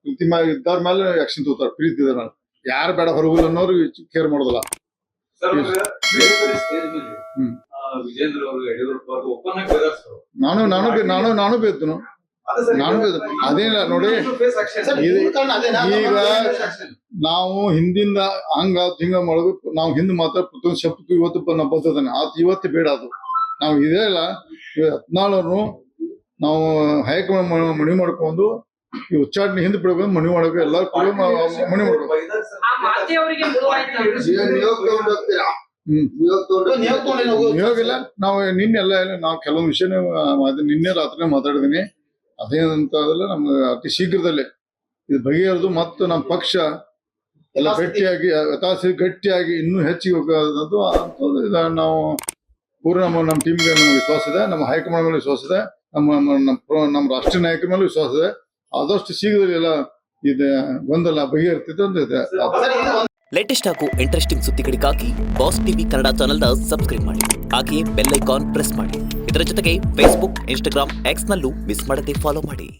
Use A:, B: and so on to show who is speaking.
A: ಪ್ರೀತಿ ಇದ್ದಾರ ಮೇಲೆ ಆಕ್ಷನ್ ತಗೋತಾರ. ಪ್ರೀತಿ ಇದ್ರ ಮೇಲೆ ಯಾರು ಬೇಡ ಹೊರಗಿಲ್ಲ ಅನ್ನೋರು ಕೇರ್ ಮಾಡೋದಿಲ್ಲ.
B: ವಿಜೇಂದ್ರ ಅವರು ಯಡಿಯೂರಪ್ಪ
A: ನಾನು ಬೇತನು ಅದೇನಿಲ್ಲ ನೋಡಿ. ಈಗ ನಾವು ಹಿಂದಿಂದ ಹಿಂಗ ಮಾಡೋದು. ನಾವು ಹಿಂದ್ ಮಾತ್ರ ಪ್ರತಿಯೊಂದು ಶಬ್ದಕ್ಕೂ ಇವತ್ತು ನಾವು ಬರ್ತದಾನೆ. ಇವತ್ತು ಬೇಡ ಅದು. ನಾವು ಇದೇ ಇಲ್ಲ 14 ನಾವು ಹೈಕಮಾಂಡ್ ಮನವಿ ಮಾಡ್ಕೊಂಡು ಈ ಉಚ್ಚಾಟನೆ ಹಿಂದೆ ಬಿಡ್ಬೇಕು. ಮನವಿ ಮಾಡಬೇಕು. ಎಲ್ಲಾರು ಕೂಡ ಮನವಿ ಮಾಡ್ಬೇಕು. ನಿಯೋಗ ಇಲ್ಲ. ನಾವು ನಿನ್ನೆಲ್ಲ ನಾವು ಕೆಲವೊಂದು ವಿಷಯ ನಿನ್ನೆ ರಾತ್ರಿ ಮಾತಾಡಿದೀನಿ. ಅದೇನಂತಲ್ಲ ನಮ್ಗೆ ಅತಿ ಶೀಘ್ರದಲ್ಲೇ ಇದು ಬಗೆಹರಿದು ಮತ್ತು ನಮ್ಮ ಪಕ್ಷ ಎಲ್ಲ ಗಟ್ಟಿಯಾಗಿ ಇನ್ನೂ ಹೆಚ್ಚಿಗೆ ಹೋಗೋದು ನಾವು ಪೂರ್ಣ ನಮ್ಮ ಟೀಮ್ಗೆ ನಮ್ಗೆ ವಿಶ್ವಾಸ ಇದೆ. ನಮ್ಮ ಹೈಕಮಾಂಡ್ ಮೇಲೆ ವಿಶ್ವಾಸ ಇದೆ. ನಮ್ಮ ರಾಷ್ಟ್ರೀಯ ನಾಯಕರ ಮೇಲೆ ವಿಶ್ವಾಸ ಇದೆ. ಆದಷ್ಟು ಶೀಘ್ರದಲ್ಲಿ ಎಲ್ಲ ಇದು ಗೊಂದಲ ಬಗೆಹರಿತಿದೆ ಅಂತ ಇದೆ.
C: ಲೇಟೆಸ್ಟ್ ಹಾಗೂ ಇಂಟ್ರೆಸ್ಟಿಂಗ್ ಸುದ್ದಿಗಳಿಗಾಗಿ ಬಾಸ್ ಟಿವಿ ಕನ್ನಡ ಚಾನೆಲ್ನ ಸಬ್ಸ್ಕ್ರೈಬ್ ಮಾಡಿ. ಹಾಗೆಯೇ ಬೆಲ್ ಐಕಾನ್ ಪ್ರೆಸ್ ಮಾಡಿ. ಇದರ ಜೊತೆಗೆ ಫೇಸ್ಬುಕ್, ಇನ್ಸ್ಟಾಗ್ರಾಮ್, ಎಕ್ಸ್ ನಲ್ಲೂ ಮಿಸ್ ಮಾಡದೆ ಫಾಲೋ ಮಾಡಿ.